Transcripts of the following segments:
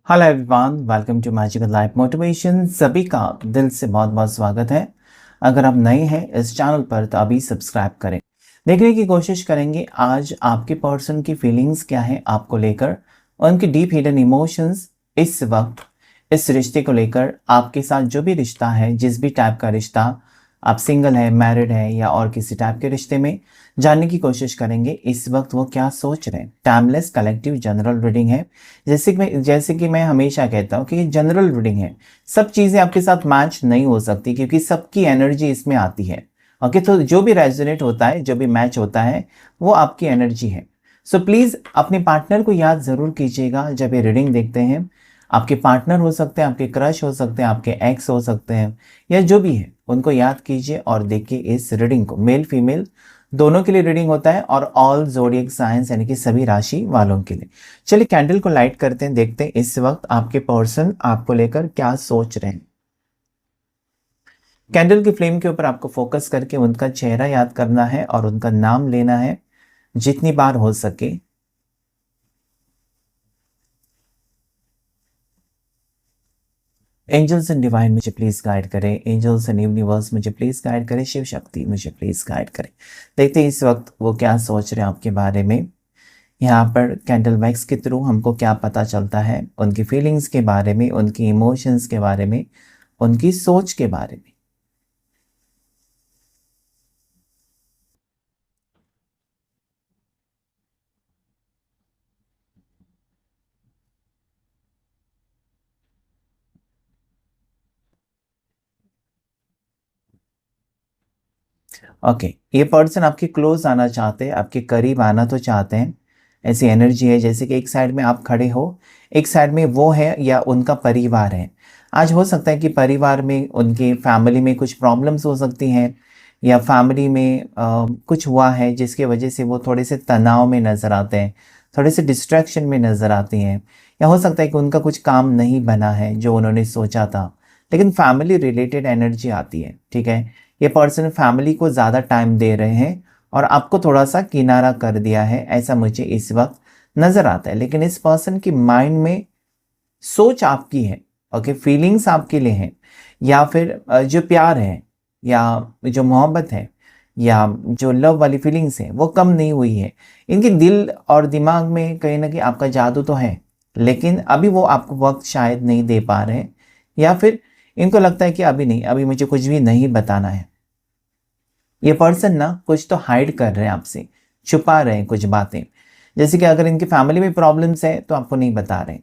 Hello everyone, welcome to magical life motivation. सभी का दिल से बहुत बहुत स्वागत है। अगर आप नए हैं इस चैनल पर तो अभी सब्सक्राइब करें। देखने की कोशिश करेंगे आज आपके पर्सन की फीलिंग्स क्या है आपको लेकर, उनकी डीप हिडन इमोशंस इस वक्त इस रिश्ते को लेकर। आपके साथ जो भी रिश्ता है, जिस भी टाइप का रिश्ता, आप सिंगल है, मैरिड है या और किसी टाइप के रिश्ते में, जानने की कोशिश करेंगे इस वक्त वो क्या सोच रहे हैं। टाइमलेस कलेक्टिव जनरल रीडिंग है। जैसे कि मैं हमेशा कहता हूँ कि ये जनरल रीडिंग है। सब चीज़ें आपके साथ मैच नहीं हो सकती क्योंकि सबकी एनर्जी इसमें आती है। ओके, तो जो भी रेजोनेट होता है, जो भी मैच होता है, वो आपकी एनर्जी है। सो प्लीज़ अपने पार्टनर को याद ज़रूर कीजिएगा जब ये रीडिंग देखते हैं। आपके पार्टनर हो सकते हैं, आपके क्रश हो सकते हैं, आपके एक्स हो सकते हैं, या जो भी है उनको याद कीजिए और देखिए इस रीडिंग को। मेल फीमेल दोनों के लिए रीडिंग होता है और ऑल ज़ोडिएक साइंस यानी कि सभी राशि वालों के लिए। चलिए कैंडल को लाइट करते हैं, देखते हैं इस वक्त आपके पर्सन आपको लेकर क्या सोच रहे हैं। कैंडल की फ्लेम के ऊपर आपको फोकस करके उनका चेहरा याद करना है और उनका नाम लेना है जितनी बार हो सके। एंजल्स एंड डिवाइन मुझे प्लीज गाइड करें, एंजल्स एंड यूनिवर्स मुझे प्लीज गाइड करें, शिव शक्ति मुझे प्लीज गाइड करें। देखते हैं इस वक्त वो क्या सोच रहे हैं आपके बारे में। यहाँ पर कैंडल वैक्स के थ्रू हमको क्या पता चलता है उनकी फीलिंग्स के बारे में, उनकी इमोशंस के बारे में, उनकी सोच के बारे में। ओके, ये पर्सन आपके क्लोज आना चाहते हैं, आपके करीब आना तो चाहते हैं। ऐसी एनर्जी है जैसे कि एक साइड में आप खड़े हो, एक साइड में वो है या उनका परिवार है। आज हो सकता है कि परिवार में, उनके फैमिली में कुछ प्रॉब्लम्स हो सकती हैं, या फैमिली में कुछ हुआ है जिसकी वजह से वो थोड़े से तनाव में नज़र आते हैं, थोड़े से डिस्ट्रैक्शन में नज़र आती हैं। या हो सकता है कि उनका कुछ काम नहीं बना है जो उन्होंने सोचा था, लेकिन फैमिली रिलेटेड एनर्जी आती है। ठीक है, ये पर्सन फैमिली को ज़्यादा टाइम दे रहे हैं और आपको थोड़ा सा किनारा कर दिया है, ऐसा मुझे इस वक्त नज़र आता है। लेकिन इस पर्सन की माइंड में सोच आपकी है। ओके, फीलिंग्स आपके लिए हैं, या फिर जो प्यार है या जो मोहब्बत है या जो लव वाली फीलिंग्स है वो कम नहीं हुई है। इनके दिल और दिमाग में कहीं ना कहीं आपका जादू तो है, लेकिन अभी वो आपको वक्त शायद नहीं दे पा रहे हैं, या फिर इनको लगता है कि अभी नहीं, अभी मुझे कुछ भी नहीं बताना है। ये पर्सन ना कुछ तो हाइड कर रहे हैं आपसे, छुपा रहे हैं कुछ बातें। जैसे कि अगर इनकी फैमिली में प्रॉब्लम्स है तो आपको नहीं बता रहे हैं,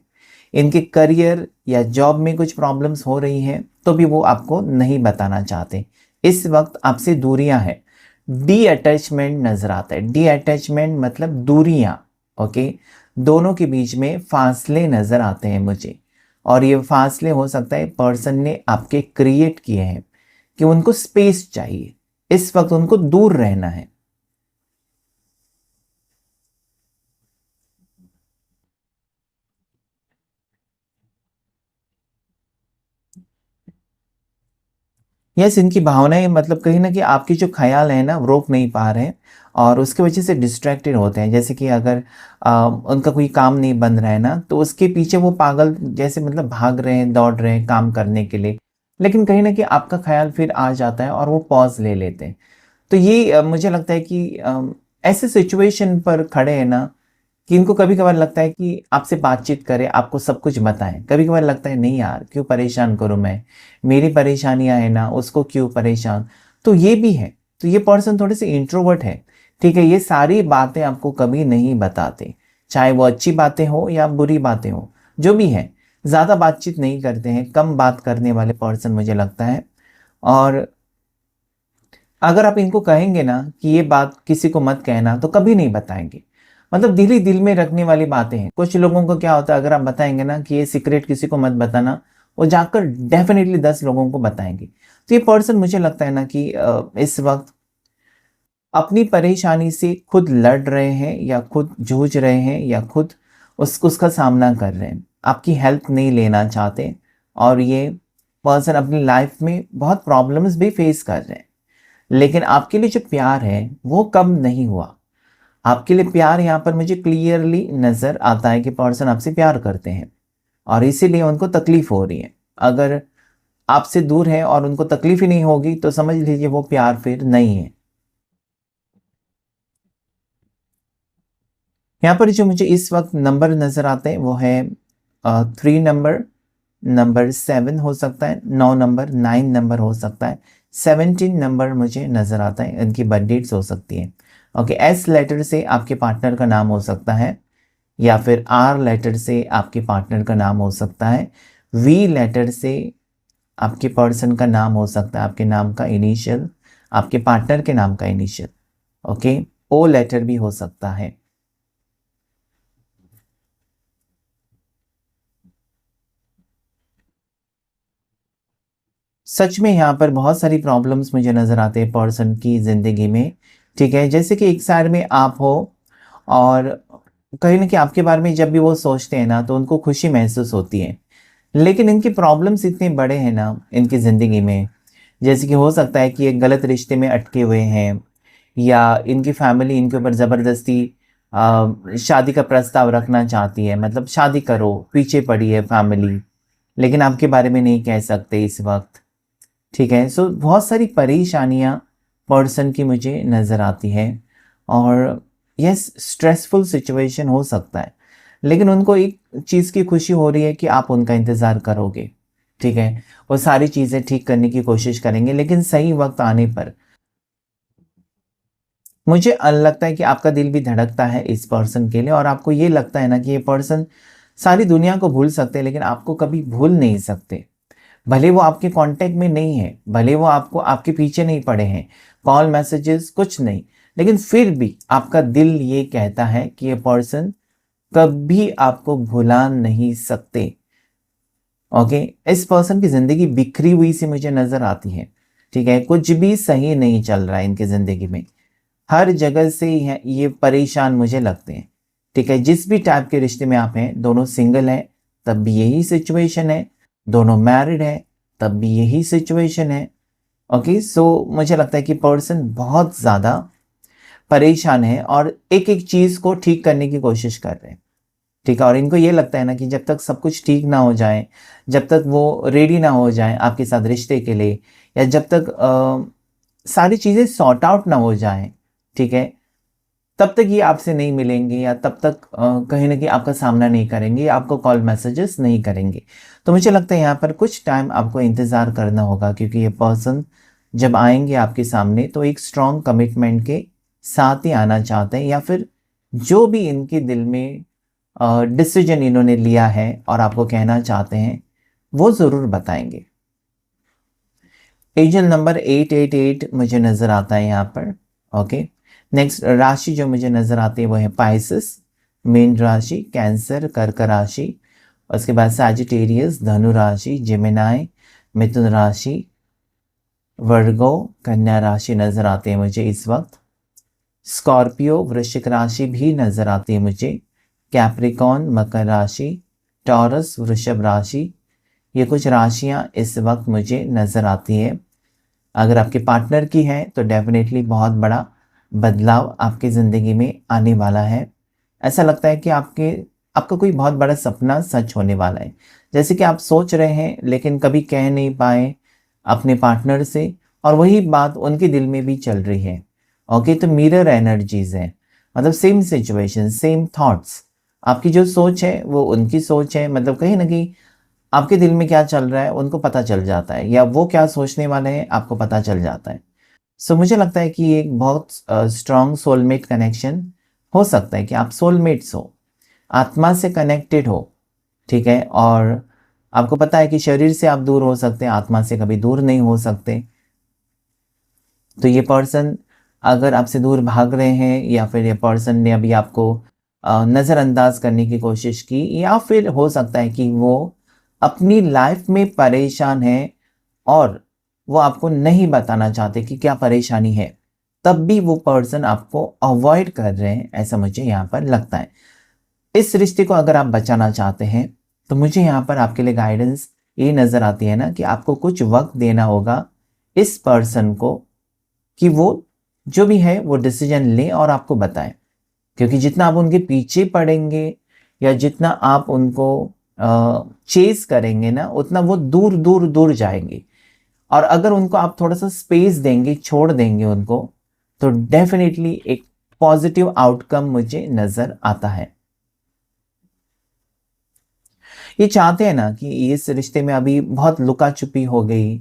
इनके करियर या जॉब में कुछ प्रॉब्लम्स हो रही हैं तो भी वो आपको नहीं बताना चाहते। इस वक्त आपसे दूरियां हैं, डी अटैचमेंट नजर आता है। डी अटैचमेंट मतलब दूरियां। ओके, दोनों के बीच में फासले नजर आते हैं मुझे, और ये फासले हो सकता है पर्सन ने आपके क्रिएट किए हैं कि उनको स्पेस चाहिए, इस वक्त उनको दूर रहना है। यस, इनकी भावनाएं मतलब कहीं ना कहीं आपकी जो ख्याल है ना वो रोक नहीं पा रहे हैं, और उसकी वजह से डिस्ट्रैक्टेड होते हैं। जैसे कि अगर उनका कोई काम नहीं बन रहा है ना, तो उसके पीछे वो पागल जैसे मतलब भाग रहे हैं, दौड़ रहे हैं काम करने के लिए, लेकिन कहीं ना कहीं आपका ख्याल फिर आ जाता है और वो पॉज ले लेते हैं। तो ये मुझे लगता है कि ऐसे सिचुएशन पर खड़े हैं ना, कि इनको कभी कभार लगता है कि आपसे बातचीत करें, आपको सब कुछ बताएं। कभी कभार लगता है नहीं यार, क्यों परेशान करूं मैं, मेरी परेशानियां है ना, उसको क्यों परेशान। तो ये भी है। तो ये पर्सन थोड़े से इंट्रोवर्ट है। ठीक है, ये सारी बातें आपको कभी नहीं बताते, चाहे वो अच्छी बातें हो या बुरी बातें हो, जो भी है। ज़्यादा बातचीत नहीं करते हैं, कम बात करने वाले पर्सन मुझे लगता है। और अगर आप इनको कहेंगे ना कि ये बात किसी को मत कहना, तो कभी नहीं बताएंगे। मतलब दिल ही दिल में रखने वाली बातें हैं। कुछ लोगों को क्या होता है, अगर आप बताएंगे ना कि ये सीक्रेट किसी को मत बताना, वो जाकर डेफिनेटली 10 लोगों को बताएंगे। तो ये पर्सन मुझे लगता है ना कि इस वक्त अपनी परेशानी से खुद लड़ रहे हैं, या खुद जूझ रहे हैं, या खुद उसका सामना कर रहे हैं। आपकी हेल्प नहीं लेना चाहते, और ये पर्सन अपनी लाइफ में बहुत प्रॉब्लम्स भी फेस कर रहे हैं। लेकिन आपके लिए जो प्यार है वो कम नहीं हुआ। आपके लिए प्यार यहाँ पर मुझे क्लियरली नज़र आता है कि पर्सन आपसे प्यार करते हैं, और इसीलिए उनको तकलीफ हो रही है। अगर आपसे दूर है और उनको तकलीफ ही नहीं होगी तो समझ लीजिए वो प्यार फिर नहीं है। यहाँ पर जो मुझे इस वक्त नंबर नज़र आते हैं वो है 3 नंबर, नंबर 7 हो सकता है, 9 नंबर, 9 नंबर हो सकता है, 17 नंबर मुझे नज़र आता है। इनकी बर्थ डेट्स हो सकती है। ओके, एस लेटर से आपके पार्टनर का नाम हो सकता है, या फिर आर लेटर से आपके पार्टनर का नाम हो सकता है, वी लेटर से आपके पर्सन का नाम हो सकता है, आपके नाम का इनिशियल, आपके पार्टनर के नाम का इनिशियल। ओके, ओ लेटर भी हो सकता है। सच में यहाँ पर बहुत सारी प्रॉब्लम्स मुझे नज़र आते हैं पर्सन की ज़िंदगी में। ठीक है, जैसे कि एक साइड में आप हो और कहीं ना कहीं आपके बारे में जब भी वो सोचते हैं ना तो उनको खुशी महसूस होती है, लेकिन इनकी प्रॉब्लम्स इतने बड़े हैं ना इनकी ज़िंदगी में। जैसे कि हो सकता है कि एक गलत रिश्ते में अटके हुए हैं, या इनकी फैमिली इनके ऊपर ज़बरदस्ती शादी का प्रस्ताव रखना चाहती है, मतलब शादी करो, पीछे पड़ी है फैमिली, लेकिन आपके बारे में नहीं कह सकते इस वक्त। ठीक है, सो बहुत सारी परेशानियाँ पर्सन की मुझे नज़र आती है, और यस, स्ट्रेसफुल सिचुएशन हो सकता है, लेकिन उनको एक चीज़ की खुशी हो रही है कि आप उनका इंतज़ार करोगे। ठीक है, वो सारी चीज़ें ठीक करने की कोशिश करेंगे, लेकिन सही वक्त आने पर मुझे लगता है कि आपका दिल भी धड़कता है इस पर्सन के लिए, और आपको ये लगता है ना कि ये पर्सन सारी दुनिया को भूल सकते हैं लेकिन आपको कभी भूल नहीं सकते। भले वो आपके कांटेक्ट में नहीं है, भले वो आपको आपके पीछे नहीं पड़े हैं, कॉल मैसेजेस कुछ नहीं, लेकिन फिर भी आपका दिल ये कहता है कि ये पर्सन कभी आपको भुला नहीं सकते। ओके, इस पर्सन की ज़िंदगी बिखरी हुई सी मुझे नज़र आती है। ठीक है, कुछ भी सही नहीं चल रहा है इनकी ज़िंदगी में, हर जगह से ये परेशान मुझे लगते हैं। ठीक है, जिस भी टाइप के रिश्ते में आप हैं, दोनों सिंगल हैं तब भी यही सिचुएशन है, दोनों मैरिड हैं तब भी यही सिचुएशन है। ओके, सो मुझे लगता है कि पर्सन बहुत ज़्यादा परेशान है और एक एक चीज़ को ठीक करने की कोशिश कर रहे हैं। ठीक है, और इनको ये लगता है ना कि जब तक सब कुछ ठीक ना हो जाए, जब तक वो रेडी ना हो जाए आपके साथ रिश्ते के लिए, या जब तक सारी चीज़ें सॉर्ट आउट ना हो जाए, ठीक है, तब तक ये आपसे नहीं मिलेंगे, या तब तक कहीं ना कहीं आपका सामना नहीं करेंगे, या आपको कॉल मैसेजेस नहीं करेंगे। तो मुझे लगता है यहाँ पर कुछ टाइम आपको इंतज़ार करना होगा, क्योंकि ये पर्सन जब आएंगे आपके सामने तो एक स्ट्रॉन्ग कमिटमेंट के साथ ही आना चाहते हैं, या फिर जो भी इनके दिल में डिसीजन इन्होंने लिया है और आपको कहना चाहते हैं वो ज़रूर बताएंगे। एंजल नंबर 888 मुझे नज़र आता है यहाँ पर। ओके, नेक्स्ट राशि जो मुझे नज़र आती है वो है पाइसेस, मीन राशि, कैंसर, कर्क राशि, उसके बाद सैजिटेरियस, धनु राशि, जेमिनाई, मिथुन राशि, वर्गो, कन्या राशि नज़र आती है मुझे इस वक्त। स्कॉर्पियो, वृश्चिक राशि भी नज़र आती है मुझे। कैप्रिकॉन, मकर राशि, टॉरस, वृषभ राशि, ये कुछ राशियां इस वक्त मुझे नज़र आती है। अगर आपके पार्टनर की है तो डेफिनेटली बहुत बड़ा बदलाव आपकी ज़िंदगी में आने वाला है। ऐसा लगता है कि आपका कोई बहुत बड़ा सपना सच होने वाला है, जैसे कि आप सोच रहे हैं लेकिन कभी कह नहीं पाए अपने पार्टनर से, और वही बात उनके दिल में भी चल रही है। ओके, तो मिरर एनर्जीज हैं, मतलब सेम सिचुएशन, सेम थॉट्स, आपकी जो सोच है वो उनकी सोच है, मतलब कहीं ना कहीं आपके दिल में क्या चल रहा है उनको पता चल जाता है, या वो क्या सोचने वाले हैं आपको पता चल जाता है। सो मुझे लगता है कि ये एक बहुत स्ट्रॉन्ग सोलमेट कनेक्शन हो सकता है, कि आप सोलमेट्स हो, आत्मा से कनेक्टेड हो। ठीक है, और आपको पता है कि शरीर से आप दूर हो सकते हैं, आत्मा से कभी दूर नहीं हो सकते। तो ये पर्सन अगर आपसे दूर भाग रहे हैं, या फिर ये पर्सन ने अभी आपको नज़रअंदाज करने की कोशिश की, या फिर हो सकता है कि वो अपनी लाइफ में परेशान है और वो आपको नहीं बताना चाहते कि क्या परेशानी है, तब भी वो पर्सन आपको अवॉइड कर रहे हैं, ऐसा मुझे यहाँ पर लगता है। इस रिश्ते को अगर आप बचाना चाहते हैं तो मुझे यहाँ पर आपके लिए गाइडेंस ये नज़र आती है ना कि आपको कुछ वक्त देना होगा इस पर्सन को, कि वो जो भी है वो डिसीजन लें और आपको बताएं। क्योंकि जितना आप उनके पीछे पड़ेंगे, या जितना आप उनको चेस करेंगे ना, उतना वो दूर दूर दूर जाएंगे। और अगर उनको आप थोड़ा सा स्पेस देंगे, छोड़ देंगे उनको, तो डेफिनेटली एक पॉजिटिव आउटकम मुझे नजर आता है। ये चाहते हैं ना कि इस रिश्ते में अभी बहुत लुका छुपी हो गई,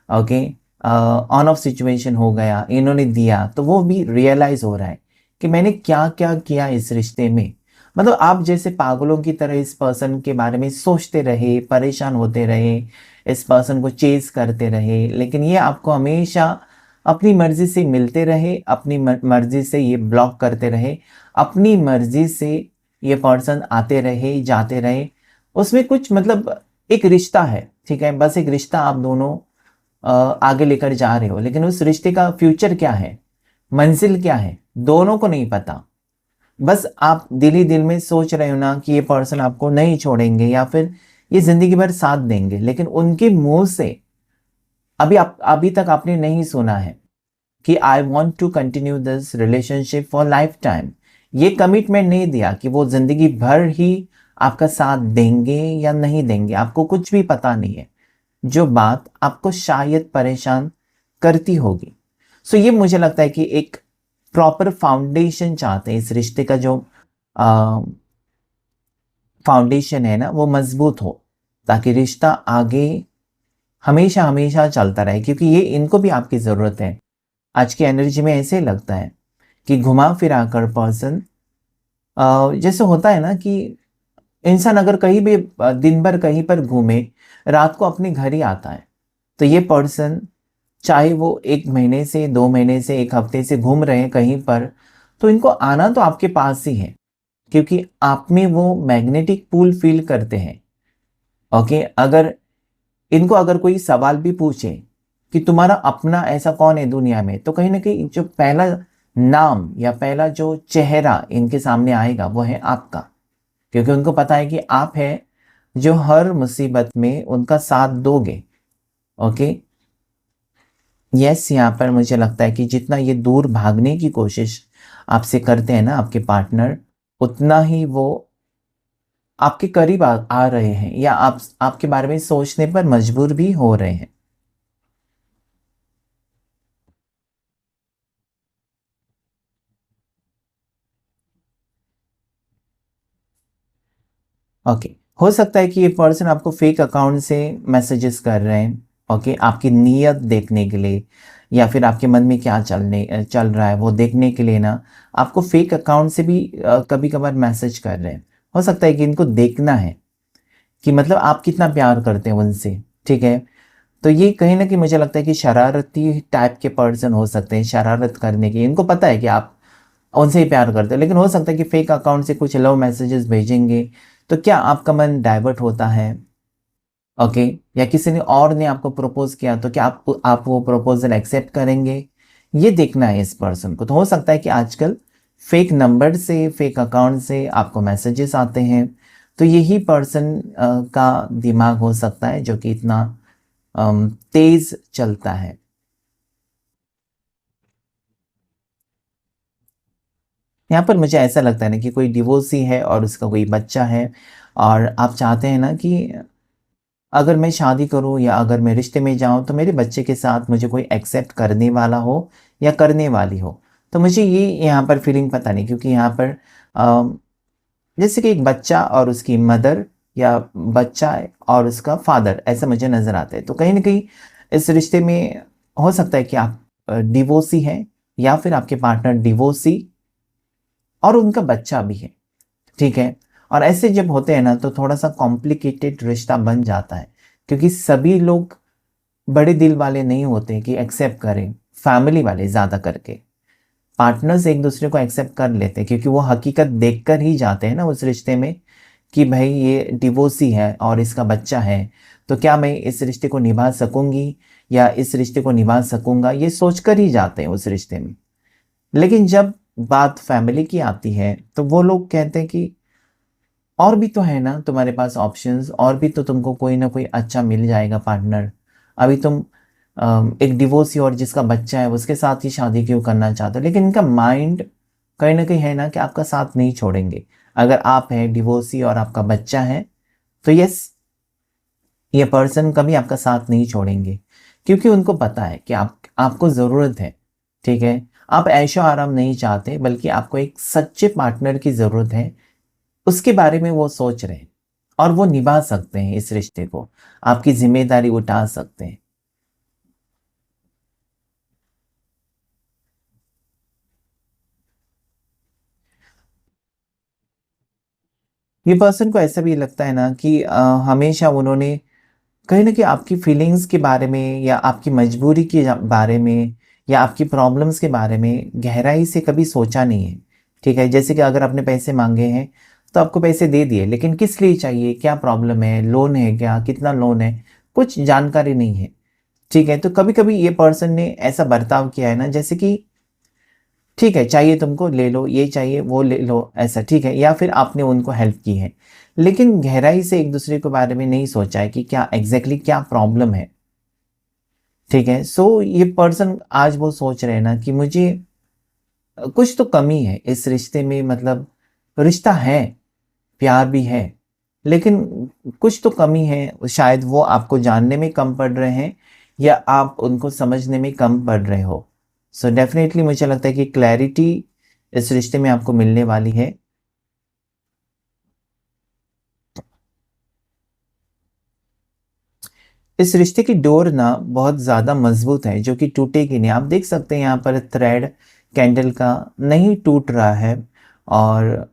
ओके, ऑन ऑफ सिचुएशन हो गया, इन्होंने दिया तो वो भी रियलाइज हो रहा है कि मैंने क्या क्या किया इस रिश्ते में। मतलब आप जैसे पागलों की तरह इस पर्सन के बारे में सोचते रहे, परेशान होते रहे, इस पर्सन को चेज करते रहे, लेकिन ये आपको हमेशा अपनी मर्जी से मिलते रहे, अपनी मर्जी से ये ब्लॉक करते रहे, अपनी मर्जी से ये पर्सन आते रहे जाते रहे। उसमें कुछ मतलब एक रिश्ता है, ठीक है, बस एक रिश्ता आप दोनों आगे लेकर जा रहे हो, लेकिन उस रिश्ते का फ्यूचर क्या है, मंजिल क्या है, दोनों को नहीं पता। बस आप दिल ही दिल में सोच रहे हो ना कि ये पर्सन आपको नहीं छोड़ेंगे या फिर ये जिंदगी भर साथ देंगे, लेकिन उनके मुंह से अभी तक आपने नहीं सुना है कि I want to continue this relationship for life time. ये कमिटमेंट नहीं दिया कि वो जिंदगी भर ही आपका साथ देंगे या नहीं देंगे, आपको कुछ भी पता नहीं है, जो बात आपको शायद परेशान करती होगी। सो ये मुझे लगता है कि एक प्रॉपर फाउंडेशन चाहते हैं, इस रिश्ते का जो फाउंडेशन है ना वो मजबूत हो, ताकि रिश्ता आगे हमेशा हमेशा चलता रहे, क्योंकि ये इनको भी आपकी ज़रूरत है। आज की एनर्जी में ऐसे लगता है कि घुमा फिरा कर पर्सन, जैसे होता है ना कि इंसान अगर कहीं भी दिन भर कहीं पर घूमे, रात को अपने घर ही आता है। तो ये पर्सन चाहे वो 1 महीने से 2 महीने से 1 हफ्ते से घूम रहे हैं कहीं पर, तो इनको आना तो आपके पास ही है, क्योंकि आप में वो मैग्नेटिक पुल फील करते हैं। ओके, अगर कोई सवाल भी पूछे कि तुम्हारा अपना ऐसा कौन है दुनिया में, तो कहीं ना कहीं जो पहला नाम या पहला जो चेहरा इनके सामने आएगा वो है आपका, क्योंकि उनको पता है कि आप है जो हर मुसीबत में उनका साथ दोगे। ओके, यस, यहाँ पर मुझे लगता है कि जितना ये दूर भागने की कोशिश आपसे करते हैं ना आपके पार्टनर, उतना ही वो आपके करीब आ रहे हैं, या आपके बारे में सोचने पर मजबूर भी हो रहे हैं। ओके, हो सकता है कि ये पर्सन आपको फेक अकाउंट से मैसेजेस कर रहे हैं, ओके, आपकी नीयत देखने के लिए, या फिर आपके मन में क्या चल रहा है वो देखने के लिए ना, आपको फेक अकाउंट से भी कभी कभार मैसेज कर रहे हैं। हो सकता है कि इनको देखना है कि मतलब आप कितना प्यार करते हैं उनसे, ठीक है। तो ये कहीं ना कहीं मुझे लगता है कि शरारती टाइप के पर्सन हो सकते हैं, शरारत करने की, इनको पता है कि आप उनसे ही प्यार करते हैं, लेकिन हो सकता है कि फेक अकाउंट से कुछ लव मैसेजेस भेजेंगे। तो क्या आपका मन डाइवर्ट होता है, ओके, या किसी ने और ने आपको प्रपोज किया, तो क्या आप वो प्रपोजल एक्सेप्ट करेंगे, ये देखना है इस पर्सन को। तो हो सकता है कि आजकल फेक नंबर से, फेक अकाउंट से आपको मैसेजेस आते हैं, तो यही पर्सन का दिमाग हो सकता है जो कि इतना तेज चलता है। यहाँ पर मुझे ऐसा लगता है ना कि कोई डिवोर्सी है और उसका कोई बच्चा है, और आप चाहते हैं ना कि अगर मैं शादी करूं या अगर मैं रिश्ते में जाऊं तो मेरे बच्चे के साथ मुझे कोई एक्सेप्ट करने वाला हो या करने वाली हो। तो मुझे ये यहाँ पर फीलिंग पता नहीं, क्योंकि यहाँ पर जैसे कि एक बच्चा और उसकी मदर, या बच्चा और उसका फादर, ऐसा मुझे नज़र आता है। तो कहीं ना कहीं इस रिश्ते में हो सकता है कि आप डिवोर्सी हैं, या फिर आपके पार्टनर डिवोर्सी और उनका बच्चा भी है, ठीक है। और ऐसे जब होते हैं ना तो थोड़ा सा कॉम्प्लिकेटेड रिश्ता बन जाता है, क्योंकि सभी लोग बड़े दिल वाले नहीं होते कि एक्सेप्ट करें। फैमिली वाले ज़्यादा करके पार्टनर्स एक दूसरे को एक्सेप्ट कर लेते हैं, क्योंकि वो हकीकत देखकर ही जाते हैं ना उस रिश्ते में कि भाई ये डिवोर्सी है और इसका बच्चा है, तो क्या मैं इस रिश्ते को निभा सकूंगी या इस रिश्ते को निभा सकूंगा, ये सोचकर ही जाते हैं उस रिश्ते में। लेकिन जब बात फैमिली की आती है तो वो लोग कहते हैं कि और भी तो है ना तुम्हारे पास ऑप्शंस, और भी तो तुमको कोई ना कोई अच्छा मिल जाएगा पार्टनर। अभी तुम एक डिवोर्सी और जिसका बच्चा है उसके साथ ही शादी क्यों करना चाहते हो। लेकिन इनका माइंड कहीं ना कहीं है ना कि आपका साथ नहीं छोड़ेंगे। अगर आप हैं डिवोर्सी और आपका बच्चा है, तो यस, ये पर्सन कभी आपका साथ नहीं छोड़ेंगे, क्योंकि उनको पता है कि आपको ज़रूरत है, ठीक है? आप ऐशो-आराम नहीं चाहते, बल्कि आपको एक सच्चे पार्टनर की ज़रूरत है, उसके बारे में वो सोच रहे हैं और वो निभा सकते हैं इस रिश्ते को, आपकी ज़िम्मेदारी उठा सकते हैं। ये पर्सन को ऐसा भी लगता है ना कि हमेशा उन्होंने कहीं न कहीं आपकी फीलिंग्स के बारे में या आपकी मजबूरी के बारे में या आपकी प्रॉब्लम्स के बारे में गहराई से कभी सोचा नहीं है, ठीक है? जैसे कि अगर आपने पैसे माँगे हैं, तो आपको पैसे दे दिए, लेकिन किस लिए चाहिए? क्या प्रॉब्लम है? लोन है क्या? कितना लोन है? कुछ जानकारी नहीं है, ठीक है? तो कभी-कभी ये पर्सन ने ऐसा बर्ताव किया है ना, जैसे कि ठीक है, चाहिए तुमको ले लो, ये चाहिए वो ले लो, ऐसा ठीक है, या फिर आपने उनको हेल्प की है। लेकिन गहराई से एक-दूसरे के बारे में नहीं सोचा है कि क्या एग्ज़ैक्टली क्या प्रॉब्लम है, ठीक है? सो ये पर्सन आज वो सोच रहे हैं ना कि मुझे कुछ तो कमी है इस रिश्ते में, मतलब रिश्ता है, प्यार भी है, लेकिन कुछ तो कमी है, शायद वो आपको जानने में कम पड़ रहे हैं या आप उनको समझने में कम पड़ रहे हो। सो डेफ़िनेटली मुझे लगता है कि क्लैरिटी इस रिश्ते में आपको मिलने वाली है। इस रिश्ते की डोर ना बहुत ज़्यादा मज़बूत है, जो कि टूटेगी नहीं। आप देख सकते हैं यहाँ पर थ्रेड कैंडल का नहीं टूट रहा है और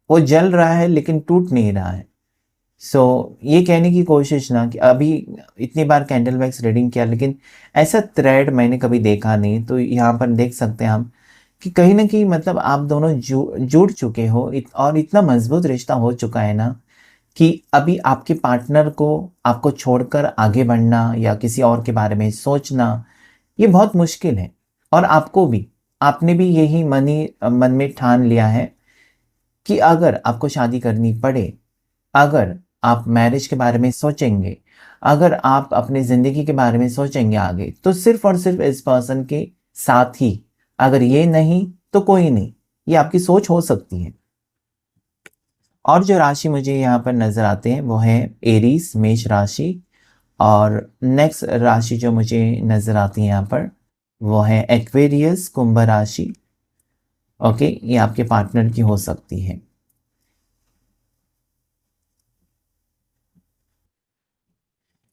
वो जल रहा है लेकिन टूट नहीं रहा है। ये कहने की कोशिश ना कि अभी इतनी बार कैंडल वैक्स रीडिंग किया, लेकिन ऐसा थ्रेड मैंने कभी देखा नहीं। तो यहाँ पर देख सकते हैं हम कि कहीं न कहीं मतलब आप दोनों जुड़ चुके हो, और इतना मज़बूत रिश्ता हो चुका है ना कि अभी आपके पार्टनर को आपको छोड़कर आगे बढ़ना या किसी और के बारे में सोचना, ये बहुत मुश्किल है। और आपको भी, आपने भी यही मन में ठान लिया है कि अगर आपको शादी करनी पड़े, अगर आप मैरिज के बारे में सोचेंगे, अगर आप अपनी ज़िंदगी के बारे में सोचेंगे आगे, तो सिर्फ़ और सिर्फ़ इस पर्सन के साथ ही। अगर ये नहीं, तो कोई नहीं। ये आपकी सोच हो सकती है। और जो राशि मुझे यहाँ पर नज़र आते हैं, वो है एरीज़, मेष राशि। और नेक्स्ट राशि जो मुझे नज़र आती है यहाँ पर, वो है एक्वेरियस, कुंभ राशि। ओके, ये आपके पार्टनर की हो सकती है।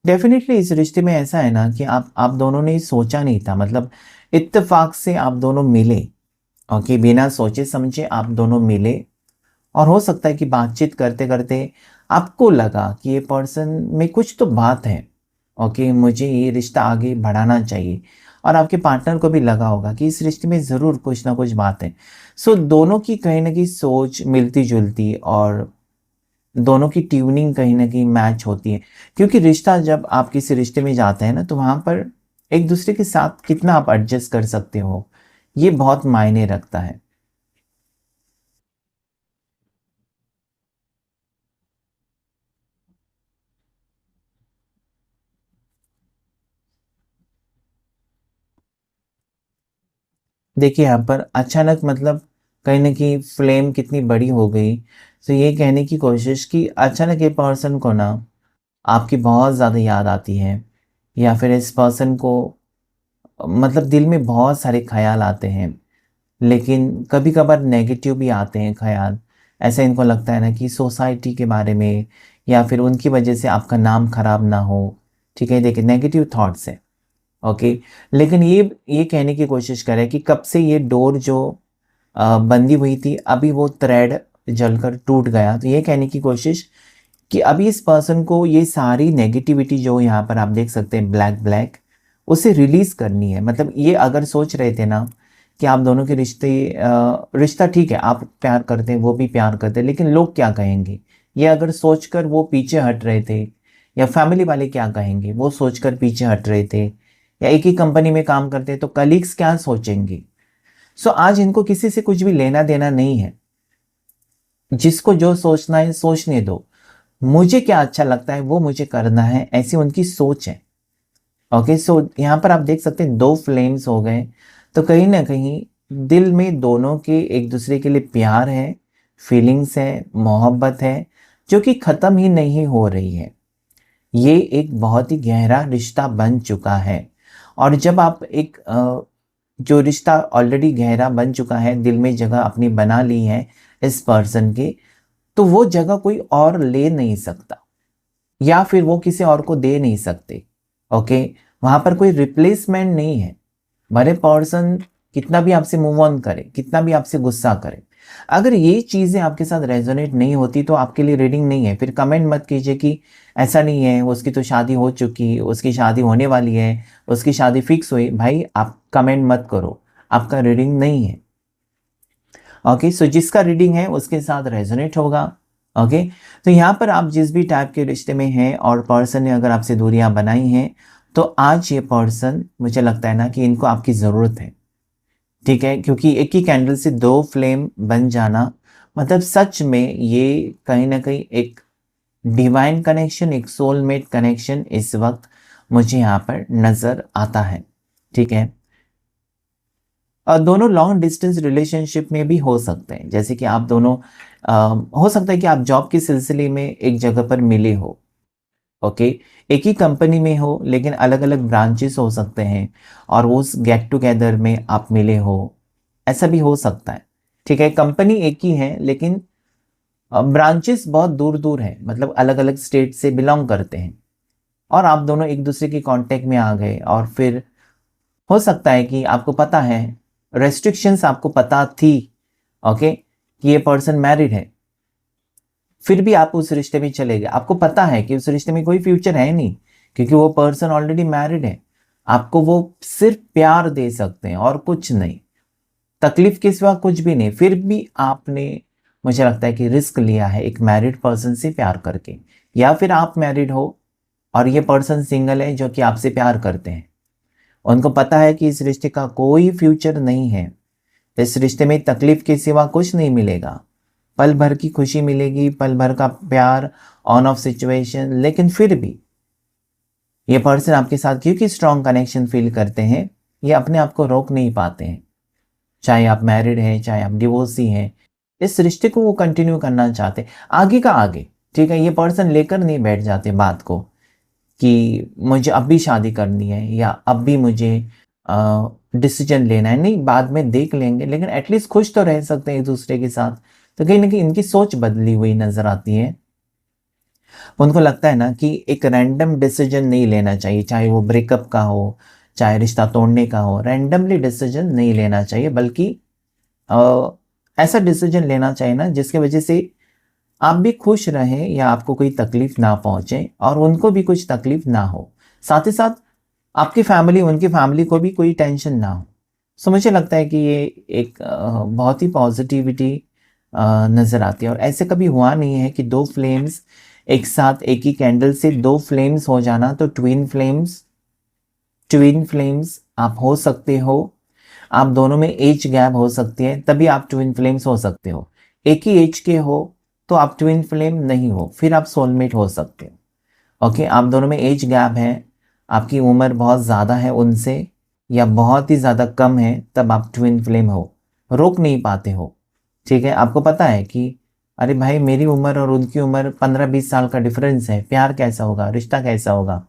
डेफ़िनेटली इस रिश्ते में ऐसा है ना कि आप दोनों ने सोचा नहीं था, मतलब इत्तेफ़ाक से आप दोनों मिले। ओके, बिना सोचे-समझे आप दोनों मिले और हो सकता है कि बातचीत करते-करते आपको लगा कि ये पर्सन में कुछ तो बात है। ओके, मुझे ये रिश्ता आगे बढ़ाना चाहिए, और आपके पार्टनर को भी लगा होगा कि इस रिश्ते में ज़रूर कुछ ना कुछ बात है। दोनों की कहीं न कहीं सोच मिलती-जुलती और दोनों की ट्यूनिंग कहीं न कहीं मैच होती है। क्योंकि रिश्ता, जब आप किसी रिश्ते में जाते हैं ना, तो वहाँ पर एक-दूसरे के साथ कितना आप एडजस्ट कर सकते हो, ये बहुत मायने रखता है। देखिए, यहाँ पर अचानक मतलब कहीं न कहीं फ्लेम कितनी बड़ी हो गई। ये कहने की कोशिश कि अचानक ये पर्सन को ना आपकी बहुत ज़्यादा याद आती है, या फिर इस पर्सन को मतलब दिल में बहुत सारे ख़्याल आते हैं, लेकिन कभी-कभार नेगेटिव भी आते हैं ख़्याल। ऐसा इनको लगता है ना कि सोसाइटी के बारे में, या फिर उनकी वजह से आपका नाम ख़राब ना हो, ठीक है? देखिए, नेगेटिव थॉट्स हैं। ओके, लेकिन ये कहने की कोशिश करें कि कब से ये डोर जो बंधी हुई थी, अभी वो थ्रेड जलकर टूट गया। तो ये कहने की कोशिश कि अभी इस पर्सन को ये सारी नेगेटिविटी जो यहाँ पर आप देख सकते हैं ब्लैक ब्लैक, उसे रिलीज़ करनी है। मतलब ये अगर सोच रहे थे ना कि आप दोनों के रिश्ता ठीक है, आप प्यार करते हैं, वो भी प्यार करते हैं, लेकिन लोग क्या कहेंगे? ये अगर सोचकर वो पीछे हट रहे थे, या फैमिली वाले क्या कहेंगे? वो सोचकर पीछे हट रहे थे, या एक ही कंपनी में काम करते हैं तो कलीग्स क्या सोचेंगे? आज इनको किसी से कुछ भी लेना-देना नहीं है। जिसको जो सोचना है सोचने दो। मुझे क्या अच्छा लगता है वो मुझे करना है, ऐसी उनकी सोच है। ओके, यहाँ पर आप देख सकते हैं 2 फ्लेम्स हो गए। तो कहीं न कहीं दिल में दोनों के एक-दूसरे के लिए प्यार है, फीलिंग्स है, मोहब्बत है, जो कि ख़त्म ही नहीं हो रही है। ये एक बहुत ही गहरा रिश्ता बन चुका है। और जब आप एक जो रिश्ता ऑलरेडी गहरा बन चुका है, दिल में जगह अपनी बना ली है इस पर्सन की, तो वो जगह कोई और ले नहीं सकता या फिर वो किसी और को दे नहीं सकते। ओके, वहां पर कोई रिप्लेसमेंट नहीं है। भले पर्सन कितना भी आपसे मूव ऑन करे, कितना भी आपसे गुस्सा करे, अगर ये चीजें आपके साथ रेजोनेट नहीं होती तो आपके लिए रीडिंग नहीं है। फिर कमेंट मत कीजिए कि ऐसा नहीं है, उसकी तो शादी हो चुकी, उसकी शादी होने वाली है, उसकी शादी फिक्स हुई। भाई आप कमेंट मत करो, आपका रीडिंग नहीं है। ओके, सो जिसका रीडिंग है उसके साथ रेजोनेट होगा। ओके, तो यहाँ पर आप जिस भी टाइप के रिश्ते में हैं और पर्सन ने अगर आपसे दूरियां बनाई हैं, तो आज ये पर्सन, मुझे लगता है ना कि इनको आपकी ज़रूरत है। ठीक है, क्योंकि एक ही कैंडल से दो फ्लेम बन जाना, मतलब सच में ये कहीं ना कहीं एक डिवाइन कनेक्शन, एक सोलमेट कनेक्शन इस वक्त मुझे यहाँ पर नज़र आता है। ठीक है, और दोनों लॉन्ग डिस्टेंस रिलेशनशिप में भी हो सकते हैं, जैसे कि आप दोनों हो सकता है कि आप जॉब के सिलसिले में एक जगह पर मिले हो। ओके, एक ही कंपनी में हो लेकिन अलग अलग ब्रांचेस हो सकते हैं, और उस गेट टुगेदर में आप मिले हो, ऐसा भी हो सकता है। ठीक है, कंपनी एक ही है लेकिन ब्रांचेस बहुत दूर दूर हैं, मतलब अलग अलग स्टेट से बिलोंग करते हैं, और आप दोनों एक दूसरे के कांटेक्ट में आ गए। और फिर हो सकता है कि आपको पता है, रेस्ट्रिक्शंस आपको पता थी, ओके, कि ये पर्सन मैरिड है, फिर भी आप उस रिश्ते में चले गए। आपको पता है कि उस रिश्ते में कोई फ्यूचर है नहीं, क्योंकि वो पर्सन ऑलरेडी मैरिड है। आपको वो सिर्फ प्यार दे सकते हैं और कुछ नहीं, तकलीफ के सिवा कुछ भी नहीं। फिर भी आपने, मुझे लगता है कि रिस्क लिया है एक मैरिड पर्सन से प्यार करके, या फिर आप मैरिड हो और ये पर्सन सिंगल है जो कि आपसे प्यार करते हैं। उनको पता है कि इस रिश्ते का कोई फ्यूचर नहीं है, इस रिश्ते में तकलीफ के सिवा कुछ नहीं मिलेगा। पल भर की खुशी मिलेगी, पल भर का प्यार, ऑन ऑफ सिचुएशन, लेकिन फिर भी ये पर्सन आपके साथ क्योंकि स्ट्रॉन्ग कनेक्शन फील करते हैं, ये अपने आप को रोक नहीं पाते हैं। चाहे आप मैरिड हैं, चाहे आप डिवोर्सी हैं, इस रिश्ते को वो कंटिन्यू करना चाहते हैं, आगे का आगे। ठीक है, ये पर्सन लेकर नहीं बैठ जाते बात को कि मुझे अब भी शादी करनी है या अब भी मुझे डिसीजन लेना है, नहीं बाद में देख लेंगे, लेकिन एटलीस्ट खुश तो रह सकते हैं एक दूसरे के साथ। तो कहीं ना कहीं इनकी सोच बदली हुई नजर आती है। उनको लगता है ना कि एक रैंडम डिसीजन नहीं लेना चाहिए, चाहे वो ब्रेकअप का हो, चाहे रिश्ता तोड़ने का हो, रैंडमली डिसीजन नहीं लेना चाहिए, बल्कि ऐसा डिसीजन लेना चाहिए ना जिसकी वजह से आप भी खुश रहें या आपको कोई तकलीफ ना पहुंचे और उनको भी कुछ तकलीफ ना हो, साथ ही साथ आपकी फैमिली, उनकी फैमिली को भी कोई टेंशन ना हो। सो मुझे लगता है कि ये एक बहुत ही पॉजिटिविटी नज़र आती है। और ऐसे कभी हुआ नहीं है कि दो फ्लेम्स एक साथ, एक ही कैंडल से दो फ्लेम्स हो जाना, तो ट्विन फ्लेम्स आप हो सकते हो। आप दोनों में एज गैप हो सकती है, तभी आप ट्विन फ्लेम्स हो सकते हो। एक ही एज के हो तो आप ट्विन फ्लेम नहीं हो, फिर आप सोलमेट हो सकते हो। ओके, आप दोनों में एज गैप है, आपकी उम्र बहुत ज़्यादा है उनसे या बहुत ही ज़्यादा कम है, तब आप ट्विन फ्लेम हो, रोक नहीं पाते हो। ठीक है, आपको पता है कि अरे भाई मेरी उम्र और उनकी उम्र 15-20 साल का डिफरेंस है, प्यार कैसा होगा, रिश्ता कैसा होगा,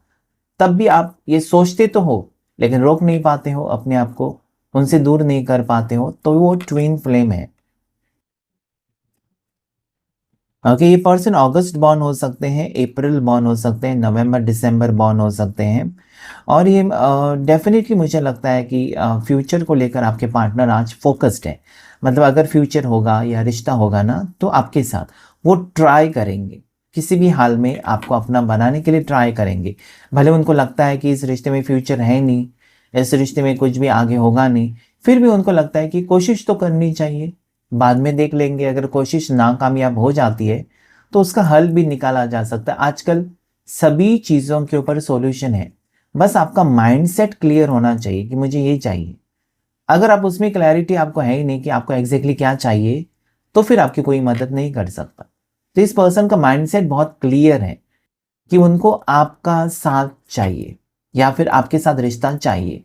तब भी आप ये सोचते तो हो लेकिन रोक नहीं पाते हो अपने आप को, उनसे दूर नहीं कर पाते हो, तो वो ट्विन फ्लेम है। ओके, ये पर्सन अगस्त बॉर्न हो सकते हैं, अप्रैल बॉर्न हो सकते हैं, नवंबर दिसंबर बॉर्न हो सकते हैं। और ये डेफिनेटली मुझे लगता है कि फ्यूचर को लेकर आपके पार्टनर आज फोकस्ड है। मतलब अगर फ्यूचर होगा या रिश्ता होगा ना, तो आपके साथ वो ट्राई करेंगे, किसी भी हाल में आपको अपना बनाने के लिए ट्राई करेंगे। भले उनको लगता है कि इस रिश्ते में फ्यूचर है नहीं, इस रिश्ते में कुछ भी आगे होगा नहीं, फिर भी उनको लगता है कि कोशिश तो करनी चाहिए, बाद में देख लेंगे। अगर कोशिश नाकामयाब हो जाती है तो उसका हल भी निकाला जा सकता है। आजकल सभी चीज़ों के ऊपर सॉल्यूशन है, बस आपका माइंडसेट क्लियर होना चाहिए कि मुझे ये चाहिए। अगर आप उसमें क्लैरिटी आपको है ही नहीं कि आपको एग्जैक्टली क्या चाहिए, तो फिर आपकी कोई मदद नहीं कर सकता। तो इस पर्सन का माइंडसेट बहुत क्लियर है कि उनको आपका साथ चाहिए या फिर आपके साथ रिश्ता चाहिए।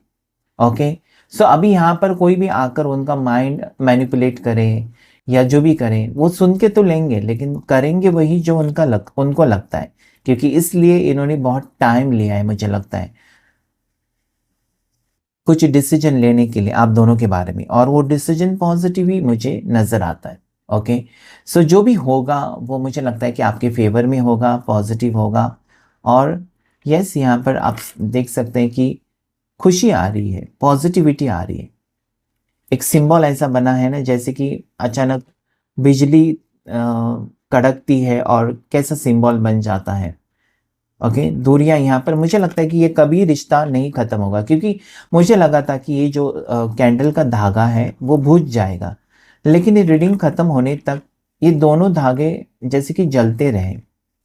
ओके, सो अभी यहाँ पर कोई भी आकर उनका माइंड मैनिपुलेट करे या जो भी करें, वो सुन के तो लेंगे लेकिन करेंगे वही जो उनको लगता है क्योंकि इसलिए इन्होंने बहुत टाइम लिया है मुझे लगता है कुछ डिसीजन लेने के लिए आप दोनों के बारे में, और वो डिसीजन पॉजिटिव ही मुझे नज़र आता है। ओके, सो जो भी होगा वो मुझे लगता है कि आपके फेवर में होगा, पॉजिटिव होगा। और यस, यहाँ पर आप देख सकते हैं कि खुशी आ रही है, पॉजिटिविटी आ रही है। एक सिंबल ऐसा बना है ना, जैसे कि अचानक बिजली कड़कती है और कैसा सिंबल बन जाता है। ओके, दूरियां यहाँ पर मुझे लगता है कि ये कभी रिश्ता नहीं खत्म होगा, क्योंकि मुझे लगा था कि ये जो कैंडल का धागा है वो बुझ जाएगा, लेकिन ये रीडिंग खत्म होने तक ये दोनों धागे जैसे कि जलते रहे।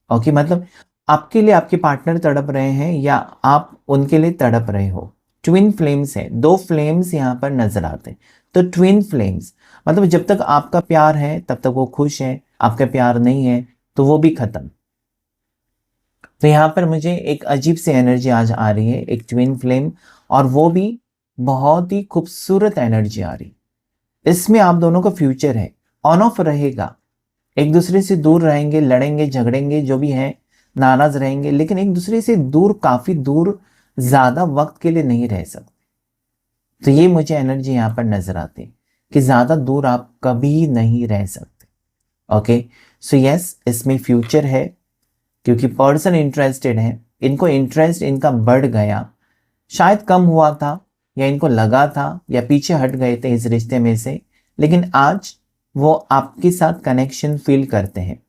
ओके, मतलब आपके लिए आपके पार्टनर तड़प रहे हैं या आप उनके लिए तड़प रहे हो। ट्विन फ्लेम्स है, दो फ्लेम्स यहाँ पर नजर आते हैं। तो ट्विन फ्लेम्स मतलब जब तक आपका प्यार है तब तक वो खुश है, आपका प्यार नहीं है तो वो भी खत्म। तो यहाँ पर मुझे एक अजीब सी एनर्जी आज आ रही है, एक ट्विन फ्लेम, और वो भी बहुत ही खूबसूरत एनर्जी आ रही। इसमें आप दोनों का फ्यूचर है, ऑन ऑफ रहेगा, एक दूसरे से दूर रहेंगे, लड़ेंगे झगड़ेंगे जो भी है, नाराज रहेंगे, लेकिन एक दूसरे से दूर, काफी दूर, ज्यादा वक्त के लिए नहीं रह सकते। तो ये मुझे एनर्जी यहाँ पर नजर आती है कि ज्यादा दूर आप कभी नहीं रह सकते। ओके, सो यस, इसमें फ्यूचर है, क्योंकि पर्सन इंटरेस्टेड है, इनको इंटरेस्ट इनका बढ़ गया, शायद कम हुआ था या इनको लगा था या पीछे हट गए थे इस रिश्ते में से, लेकिन आज वो आपके साथ कनेक्शन फील करते हैं।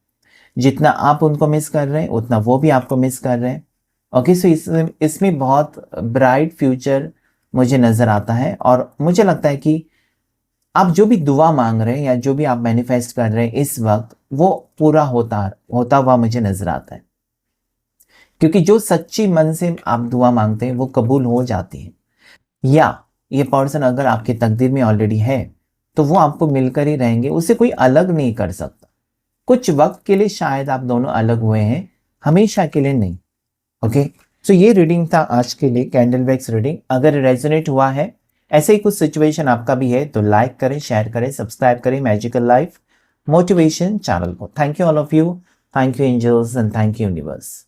जितना आप उनको मिस कर रहे हैं उतना वो भी आपको मिस कर रहे हैं। ओके, सो इसमें बहुत ब्राइट फ्यूचर मुझे नज़र आता है, और मुझे लगता है कि आप जो भी दुआ मांग रहे हैं या जो भी आप मैनिफेस्ट कर रहे हैं इस वक्त, वो पूरा होता होता हुआ मुझे नजर आता है, क्योंकि जो सच्ची मन से आप दुआ मांगते हैं वो कबूल हो जाती है। या ये पर्सन अगर आपकी तकदीर में ऑलरेडी है तो वो आपको मिलकर ही रहेंगे, उसे कोई अलग नहीं कर सकता। कुछ वक्त के लिए शायद आप दोनों अलग हुए हैं, हमेशा के लिए नहीं। ओके, तो ये रीडिंग था आज के लिए, कैंडल वैक्स रीडिंग। अगर रेजोनेट हुआ है, ऐसे ही कुछ सिचुएशन आपका भी है, तो लाइक करें, शेयर करें, सब्सक्राइब करें मैजिकल लाइफ मोटिवेशन चैनल को। Thank you all of you, thank you angels and thank you universe.